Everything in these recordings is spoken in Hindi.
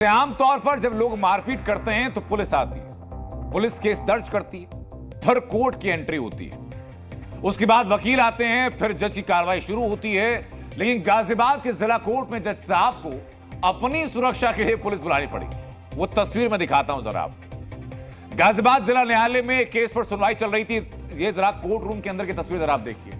आमतौर पर जब लोग मारपीट करते हैं तो पुलिस आती है, पुलिस केस दर्ज करती है, फिर कोर्ट की एंट्री होती है, उसके बाद वकील आते हैं, फिर जज की कार्रवाई शुरू होती है। लेकिन गाजियाबाद के जिला कोर्ट में जज साहब को अपनी सुरक्षा के लिए पुलिस बुलानी पड़ी। वो तस्वीर में दिखाता हूं जरा आपको। गाजियाबाद जिला न्यायालय में केस पर सुनवाई चल रही थी। ये जरा कोर्ट रूम के अंदर की तस्वीर जरा आप देखिए।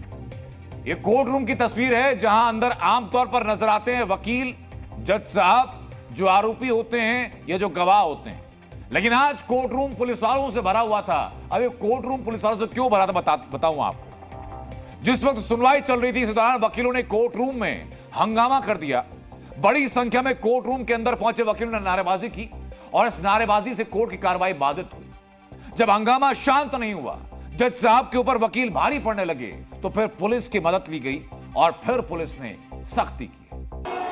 ये कोर्ट रूम की तस्वीर है जहां अंदर आमतौर पर नजर आते हैं वकील, जज साहब, जो आरोपी होते हैं या जो गवाह होते हैं। लेकिन आज कोर्ट रूम पुलिस वालों से भरा हुआ था। अब ये कोर्ट रूम पुलिस वालों से क्यों भरा था बताऊं आपको। जिस वक्त सुनवाई चल रही थी इस दौरान वकीलों ने कोर्ट रूम में हंगामा कर दिया। बड़ी संख्या में कोर्ट रूम के अंदर पहुंचे वकीलों ने नारेबाजी की और इस नारेबाजी से कोर्ट की कार्रवाई बाधित हुई। जब हंगामा शांत नहीं हुआ, जज साहब के ऊपर वकील भारी पड़ने लगे तो फिर पुलिस की मदद ली गई और फिर पुलिस ने सख्ती की।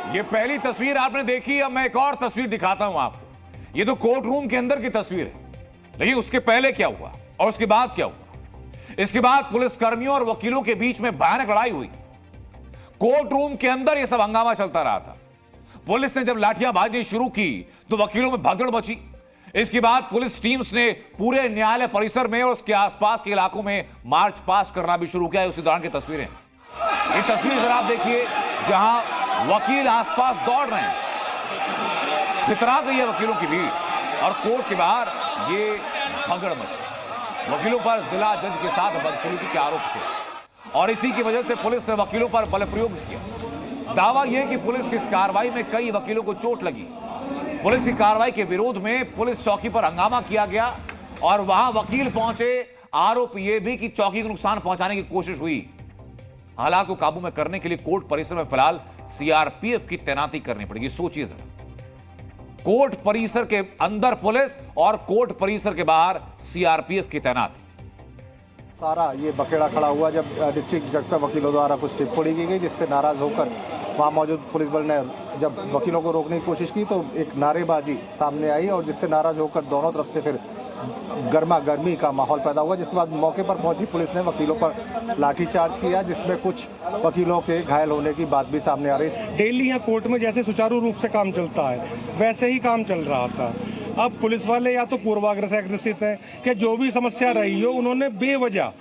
ये पहली तस्वीर आपने देखी। अब मैं एक और तस्वीर दिखाता हूं आपको। ये तो कोर्ट रूम के अंदर की तस्वीर है, लेकिन उसके पहले क्या हुआ और उसके बाद क्या हुआ। इसके बाद पुलिस कर्मियों और वकीलों के बीच में भयानक लड़ाई हुई। कोर्ट रूम के अंदर यह सब हंगामा चलता रहा था। पुलिस ने जब लाठियां बाजनी शुरू की तो वकीलों में भगदड़ मची। इसके बाद पुलिस टीम्स ने पूरे न्यायालय परिसर में और उसके आसपास के इलाकों में मार्च पास्ट करना भी शुरू किया। उसी दौरान की तस्वीरें, ये तस्वीर जरा आप देखिए जहां वकील आसपास दौड़ रहे हैं। छितरा गई है वकीलों की भीड़ और कोर्ट के बाहर ये भगदड़ मची। वकीलों पर जिला जज के साथ बदसलूकी के आरोप थे और इसी की वजह से पुलिस ने वकीलों पर बल प्रयोग किया। दावा यह कि पुलिस की इस कार्रवाई में कई वकीलों को चोट लगी। पुलिस की कार्रवाई के विरोध में पुलिस चौकी पर हंगामा किया गया और वहां वकील पहुंचे। आरोप यह भी कि चौकी को नुकसान पहुंचाने की कोशिश हुई। हालात को काबू में करने के लिए कोर्ट परिसर में फिलहाल सीआरपीएफ की तैनाती करनी पड़ेगी। सोचिए जरा, कोर्ट परिसर के अंदर पुलिस और कोर्ट परिसर के बाहर सीआरपीएफ की तैनाती। सारा ये बखेड़ा खड़ा हुआ जब डिस्ट्रिक्ट जज पर वकीलों द्वारा कुछ टिप्पणी की गई, जिससे नाराज होकर वहां मौजूद पुलिस बल ने जब वकीलों को रोकने की कोशिश की तो एक नारेबाजी सामने आई और जिससे नाराज होकर दोनों तरफ से फिर गर्मा गर्मी का माहौल पैदा हुआ। जिसके बाद मौके पर पहुंची पुलिस ने वकीलों पर लाठीचार्ज किया, जिसमें कुछ वकीलों के घायल होने की बात भी सामने आ रही है। डेली यहाँ कोर्ट में जैसे सुचारू रूप से काम चलता है वैसे ही काम चल रहा था। अब पुलिस वाले या तो पूर्वाग्रह से ग्रसित हैं कि जो भी समस्या रही हो उन्होंने बेवजह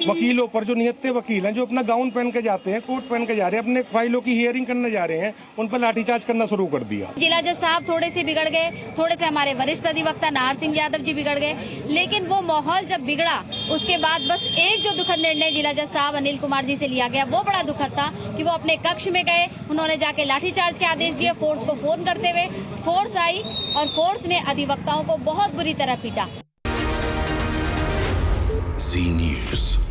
वकीलों पर, जो निहत्थे वकील हैं जो अपना गाउन पहन के जाते हैं, कोट पहन के जा रहे हैं, अपने फाइलों की हियरिंग करने जा रहे हैं, उन पर लाठीचार्ज करना शुरू कर दिया। जिला जज साहब थोड़े से बिगड़ गए, थोड़े से हमारे वरिष्ठ अधिवक्ता नाहर सिंह यादव जी बिगड़ गए। लेकिन वो माहौल जब बिगड़ा उसके बाद बस एक जो दुखद निर्णय जिला जज साहब अनिल कुमार जी से लिया गया वो बड़ा दुखद था कि वो अपने कक्ष में गए, उन्होंने जाके लाठीचार्ज के आदेश दिए। फोर्स को फोन करते हुए फोर्स आई और फोर्स ने अधिवक्ताओं को बहुत बुरी तरह पीटा। जी न्यूज़।